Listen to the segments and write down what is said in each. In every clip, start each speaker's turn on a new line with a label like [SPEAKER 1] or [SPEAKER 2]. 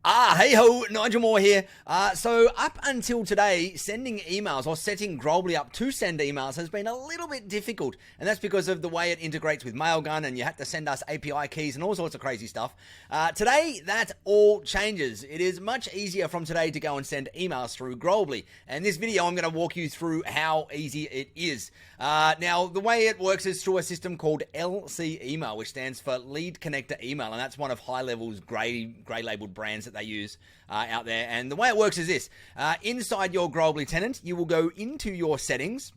[SPEAKER 1] Hey ho, Nigel Moore here. So up until today, sending emails or setting Growably up to send emails has been a little bit difficult, and that's because of the way it integrates with Mailgun, and you have to send us API keys and all sorts of crazy stuff. Today, that all changes. It is much easier from today to go and send emails through Growably, and this video I'm going to walk you through how easy it is. Now, the way it works is through a system called LC Email, which stands for Lead Connector Email, and that's one of High Level's grey labeled brands that they use out there. And the way it works is this. Inside your Growably tenant, you will go into your settings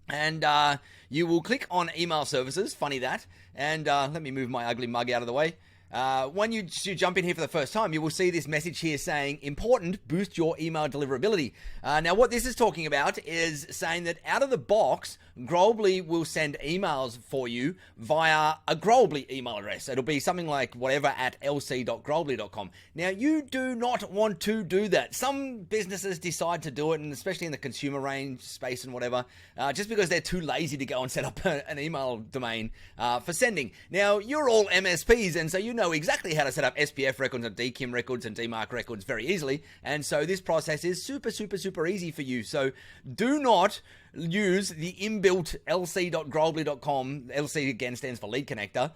[SPEAKER 1] and you will click on email services. Funny that. And let me move my ugly mug out of the way. When you jump in here for the first time, you will see this message here saying, important, boost your email deliverability. Now, what this is talking about is saying that out of the box, Growably will send emails for you via a Growably email address. It'll be something like whatever at lc.growably.com. Now, you do not want to do that. Some businesses decide to do it, and especially in the consumer range space and whatever, just because they're too lazy to go and set up an email domain for sending. Now, you're all MSPs, and so you know exactly how to set up SPF records and DKIM records and DMARC records very easily, and so this process is super easy for you. So do not use the inbuilt lc.growably.com, LC again stands for lead connector,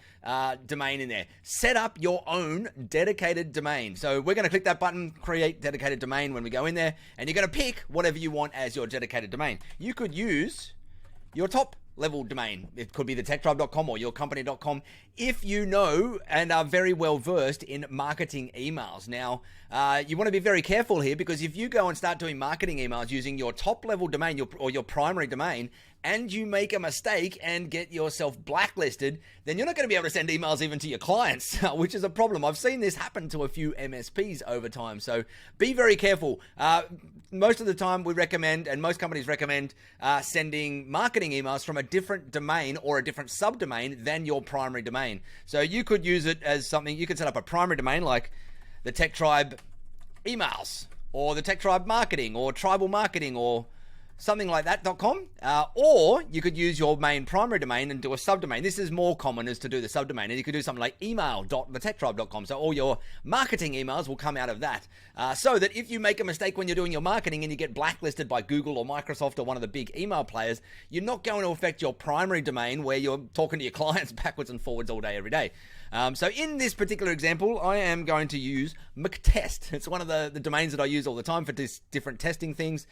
[SPEAKER 1] domain in there. Set up your own dedicated domain. So we're going to click that button, create dedicated domain, when we go in there, and you're going to pick whatever you want as your dedicated domain. You could use your top level domain. It could be the techtribe.com or yourcompany.com if you know and are very well versed in marketing emails. Now, you want to be very careful here, because if you go and start doing marketing emails using your top level domain or your primary domain, and you make a mistake and get yourself blacklisted, then you're not going to be able to send emails even to your clients, which is a problem. I've seen this happen to a few MSPs over time, so be very careful. Most of the time we recommend, and most companies recommend, sending marketing emails from a different domain or a different subdomain than your primary domain. So you could use it as something, you could set up a primary domain like the Tech Tribe emails, or the Tech Tribe marketing, or tribal marketing, or something like that.com, or you could use your main primary domain and do a subdomain. This is more common, is to do the subdomain, and you could do something like email.thetechtribe.com. So all your marketing emails will come out of that, so that if you make a mistake when you're doing your marketing and you get blacklisted by Google or Microsoft or one of the big email players, you're not going to affect your primary domain where you're talking to your clients backwards and forwards all day, every day. So in this particular example, I am going to use McTest. It's one of the domains that I use all the time for different testing things,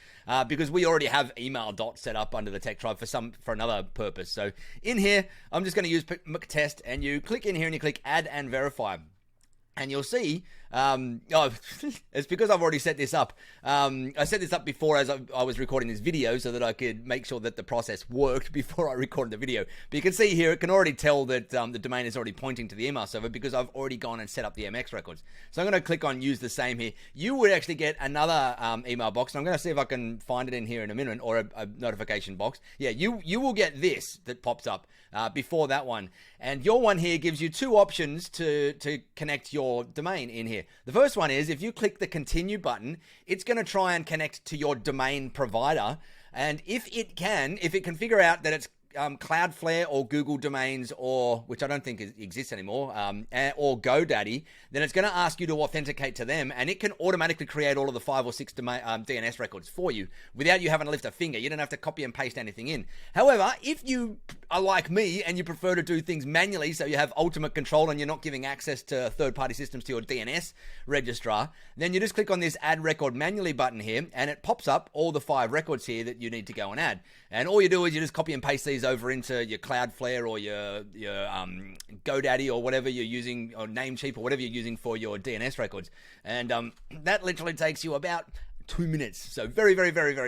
[SPEAKER 1] because we already have email dot set up under the Tech Tribe for another purpose. So in here, I'm just going to use McTest, and you click in here and you click add and verify. And you'll see, it's because I've already set this up. I set this up before as I was recording this video, so that I could make sure that the process worked before I recorded the video. But you can see here, it can already tell that the domain is already pointing to the email server, because I've already gone and set up the MX records. So I'm going to click on use the same here. You would actually get another email box, and I'm going to see if I can find it in here in a minute, or a notification box. Yeah, you will get this that pops up before that one. And your one here gives you two options to connect your domain in here. The first one is, if you click the continue button, it's going to try and connect to your domain provider, and if it can figure out that it's Cloudflare or Google domains, or which I don't think exists anymore, or GoDaddy, then it's going to ask you to authenticate to them, and it can automatically create all of the 5 or 6 DNS records for you without you having to lift a finger. You don't have to copy and paste anything in. However, if you are like me and you prefer to do things manually, so you have ultimate control and you're not giving access to third-party systems to your DNS registrar, then you just click on this add record manually button here, and it pops up all the 5 records here that you need to go and add. And all you do is you just copy and paste these over into your Cloudflare or your GoDaddy or whatever you're using, or Namecheap or whatever you're using for your DNS records. And that literally takes you about 2 minutes. So very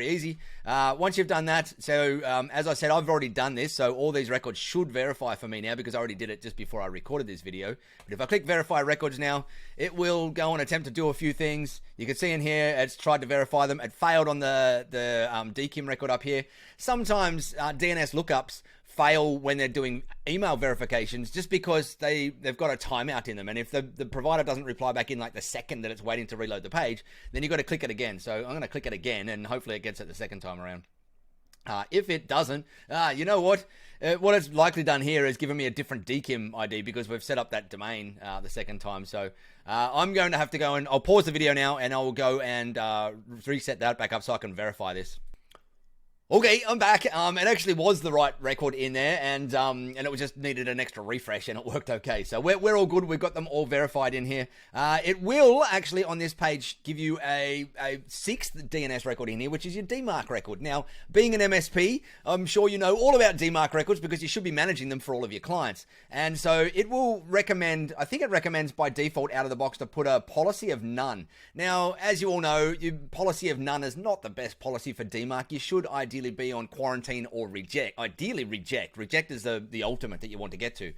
[SPEAKER 1] easy. Once you've done that, so as I said, I've already done this, so all these records should verify for me now, because I already did it just before I recorded this video. But if I click verify records now, it will go and attempt to do a few things. You can see in here, it's tried to verify them. It failed on the DKIM record up here. Sometimes DNS lookups fail when they're doing email verifications, just because they've got a timeout in them, and if the provider doesn't reply back in like the second that it's waiting to reload the page, then you've got to click it again. So I'm going to click it again, and hopefully it gets it the second time around. If it doesn't, you know what? What it's likely done here is given me a different DKIM ID because we've set up that domain the second time. So I'm going to have to go and I'll pause the video now and I'll go and reset that back up so I can verify this. Okay, I'm back. It actually was the right record in there, and it was just needed an extra refresh, and it worked okay. So we're all good. We've got them all verified in here. It will actually on this page give you a sixth DNS record in here, which is your DMARC record. Now, being an MSP, I'm sure you know all about DMARC records because you should be managing them for all of your clients. And so it will recommend, I think it recommends by default out of the box to put a policy of none. Now, as you all know, your policy of none is not the best policy for DMARC. You should ideally be on quarantine or reject. Ideally reject. Reject is the ultimate that you want to get to.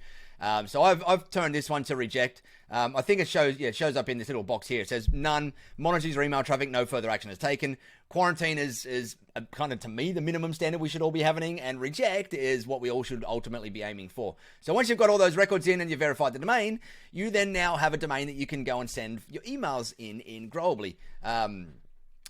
[SPEAKER 1] So I've turned this one to reject. I think it shows up in this little box here. It says none, monitors your email traffic, no further action is taken. Quarantine is kind of, to me, the minimum standard we should all be having, and reject is what we all should ultimately be aiming for. So once you've got all those records in and you've verified the domain, you then now have a domain that you can go and send your emails in Growably.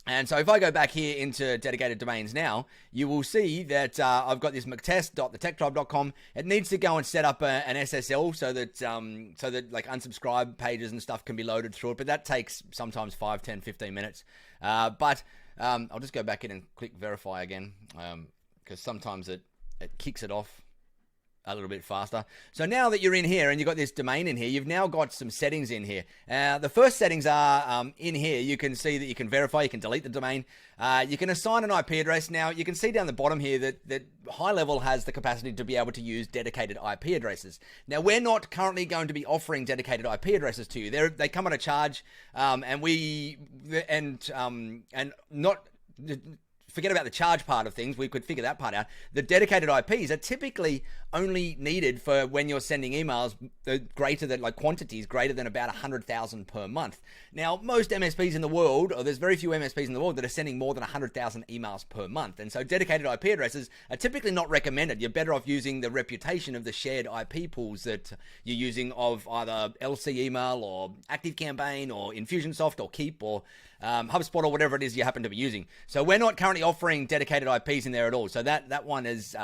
[SPEAKER 1] And so if I go back here into dedicated domains now, you will see that I've got this mctest.thetechtribe.com. It needs to go and set up an SSL so that like unsubscribe pages and stuff can be loaded through it. But that takes sometimes 5, 10, 15 minutes. But I'll just go back in and click verify again because sometimes it kicks it off a little bit faster. So now that you're in here and you've got this domain in here, you've now got some settings in here. The first settings are in here. You can see that you can verify, you can delete the domain. You can assign an IP address. Now you can see down the bottom here that high level has the capacity to be able to use dedicated IP addresses. Now we're not currently going to be offering dedicated IP addresses to you. They come at a charge, forget about the charge part of things. We could figure that part out. The dedicated IPs are typically only needed for when you're sending emails greater than, like, quantities greater than about 100,000 per month. Now, most MSPs in the world, or there's very few MSPs in the world that are sending more than 100,000 emails per month. And so dedicated IP addresses are typically not recommended. You're better off using the reputation of the shared IP pools that you're using of either LC Email or ActiveCampaign or Infusionsoft or Keep or HubSpot or whatever it is you happen to be using. So we're not currently offering dedicated IPs in there at all. So that one is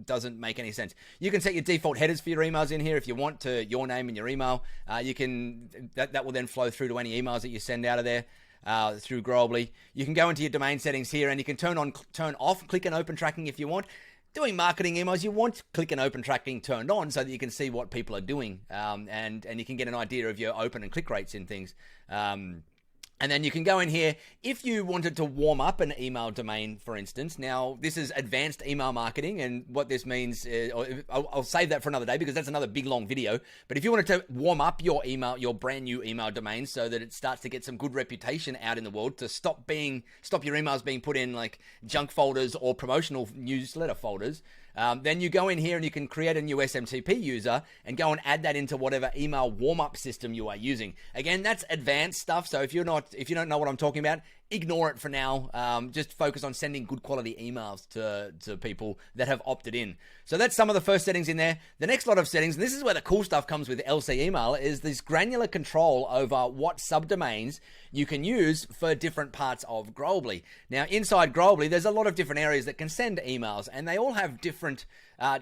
[SPEAKER 1] doesn't make any sense. You can set your default headers for your emails in here if you want, to your name and your email. You can that will then flow through to any emails that you send out of there through Growably. You can go into your domain settings here and you can turn off click and open tracking if you want. Doing marketing emails, you want click and open tracking turned on so that you can see what people are doing, and you can get an idea of your open and click rates in things. And then you can go in here if you wanted to warm up an email domain, for instance. Now, this is advanced email marketing, and what this means is, I'll save that for another day because that's another big long video. But if you wanted to warm up your brand new email domain so that it starts to get some good reputation out in the world, to stop your emails being put in like junk folders or promotional newsletter folders, then you go in here and you can create a new SMTP user and go and add that into whatever email warm-up system you are using. Again, that's advanced stuff, so if you don't know what I'm talking about, ignore it for now. Just focus on sending good quality emails to people that have opted in. So that's some of the first settings in there. The next lot of settings, and this is where the cool stuff comes with LC Email, is this granular control over what subdomains you can use for different parts of Growably. Now, inside Growably, there's a lot of different areas that can send emails, and they all have different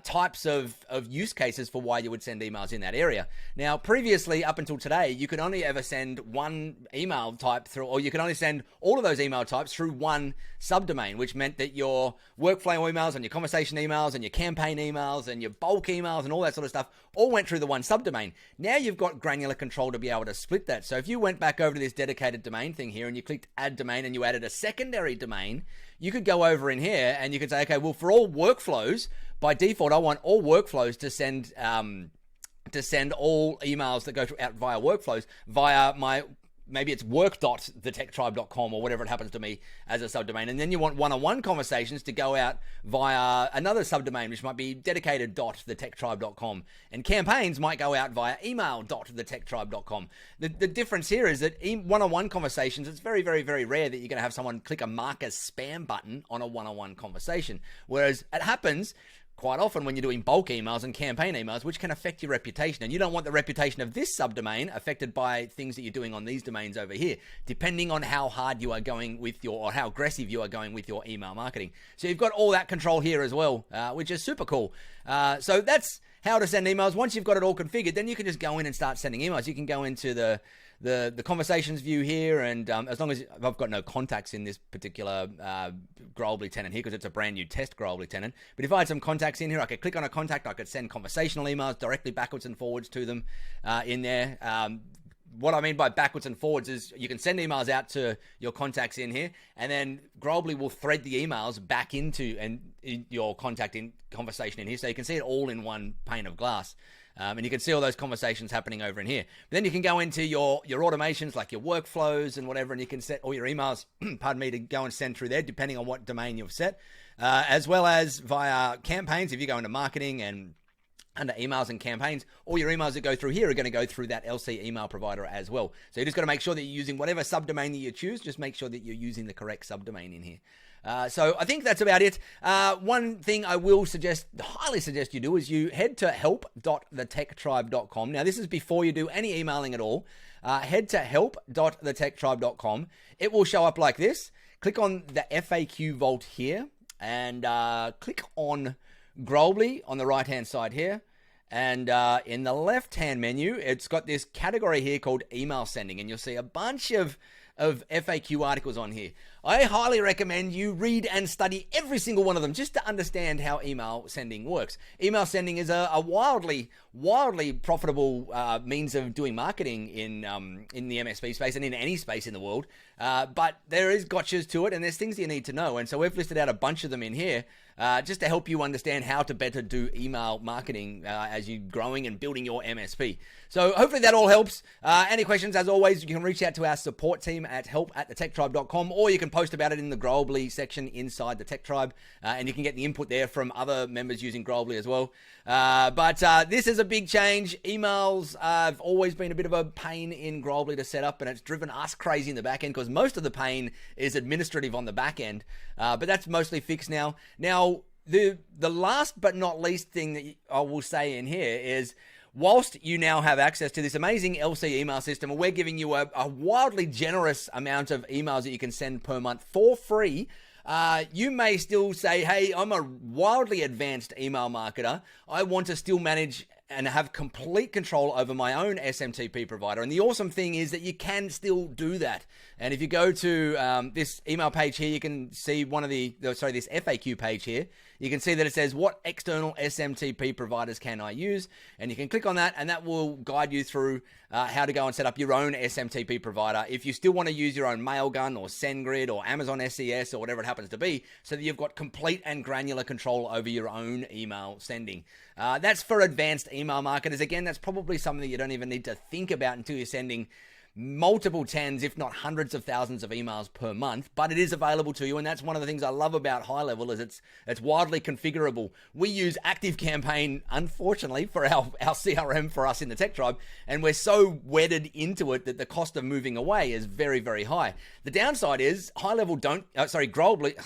[SPEAKER 1] types of use cases for why you would send emails in that area. Now, previously, up until today, you could only ever send one email type through, or you could only send all of those email types through one subdomain, which meant that your workflow emails and your conversation emails and your campaign emails and your bulk emails and all that sort of stuff all went through the one subdomain. Now you've got granular control to be able to split that. So if you went back over to this dedicated domain thing here and you clicked add domain and you added a secondary domain, you could go over in here and you could say, okay, well, for all workflows, by default, I want all workflows to send all emails that go out via workflows via my, maybe it's work.thetechtribe.com or whatever it happens to me as a subdomain. And then you want one-on-one conversations to go out via another subdomain, which might be dedicated.thetechtribe.com. And campaigns might go out via email.thetechtribe.com. The difference here is that one-on-one conversations, it's very, very, very rare that you're going to have someone click a mark as spam button on a one-on-one conversation. Whereas it happens quite often when you're doing bulk emails and campaign emails, which can affect your reputation. And you don't want the reputation of this subdomain affected by things that you're doing on these domains over here, depending on how hard you are going with or how aggressive you are going with your email marketing. So you've got all that control here as well, which is super cool. So that's how to send emails. Once you've got it all configured, then you can just go in and start sending emails. You can go into the conversations view here, and as long as I've got no contacts in this particular Growably tenant here, because it's a brand new test Growably tenant, but if I had some contacts in here, I could click on a contact, I could send conversational emails directly backwards and forwards to them in there. What I mean by backwards and forwards is you can send emails out to your contacts in here, and then Growably will thread the emails back into your contact in conversation in here, so you can see it all in one pane of glass. And you can see all those conversations happening over in here. But then you can go into your automations, like your workflows and whatever, and you can set all your emails, pardon me, to go and send through there, depending on what domain you've set, as well as via campaigns. If you go into marketing and under emails and campaigns, all your emails that go through here are going to go through that LC email provider as well. So you just got to make sure that you're using whatever subdomain that you choose. Just make sure that you're using the correct subdomain in here. So I think that's about it. One thing I will highly suggest you do is you head to help.thetechtribe.com. Now, this is before you do any emailing at all. Head to help.thetechtribe.com. It will show up like this. Click on the FAQ vault here and click on Growably on the right-hand side here. And in the left-hand menu, it's got this category here called email sending, and you'll see a bunch of FAQ articles on here. I highly recommend you read and study every single one of them just to understand how email sending works. Email sending is a wildly profitable means of doing marketing in the MSP space and in any space in the world. But there is gotchas to it, and there's things you need to know. And so we've listed out a bunch of them in here just to help you understand how to better do email marketing as you're growing and building your MSP. So hopefully that all helps. Any questions, as always, you can reach out to our support team at help@thetechtribe.com, or you can post about it in the Growably section inside the Tech Tribe, and you can get the input there from other members using Growably as well. But this is a big change. Emails have always been a bit of a pain in Growably to set up, and it's driven us crazy in the back end because most of the pain is administrative on the back end. But that's mostly fixed now. Now, the last but not least thing that I will say in here is, whilst you now have access to this amazing LC email system, and we're giving you a wildly generous amount of emails that you can send per month for free, you may still say, hey, I'm a wildly advanced email marketer. I want to still manage and have complete control over my own SMTP provider. And the awesome thing is that you can still do that. And if you go to this email page here, you can see this FAQ page here. You can see that it says, what external SMTP providers can I use? And you can click on that, and that will guide you through how to go and set up your own SMTP provider if you still want to use your own Mailgun or SendGrid or Amazon SES or whatever it happens to be, so that you've got complete and granular control over your own email sending. That's for advanced email marketers. Again, that's probably something that you don't even need to think about until you're sending multiple tens, if not hundreds of thousands of emails per month, but it is available to you. And that's one of the things I love about High Level is it's widely configurable. We use ActiveCampaign, unfortunately, for our CRM for us in the Tech Tribe, and we're so wedded into it that the cost of moving away is very, very high. The downside is Growably,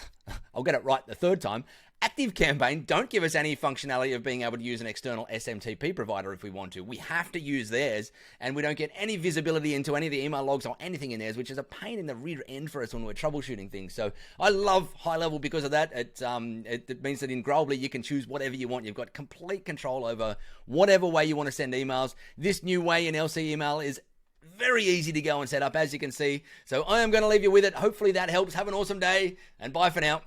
[SPEAKER 1] I'll get it right the third time, ActiveCampaign don't give us any functionality of being able to use an external SMTP provider if we want to. We have to use theirs, and we don't get any visibility into any of the email logs or anything in theirs, which is a pain in the rear end for us when we're troubleshooting things. So I love High Level because of that. It means that in Growably you can choose whatever you want. You've got complete control over whatever way you want to send emails. This new way in LC email is very easy to go and set up, as you can see. So I am going to leave you with it. Hopefully that helps. Have an awesome day, and bye for now.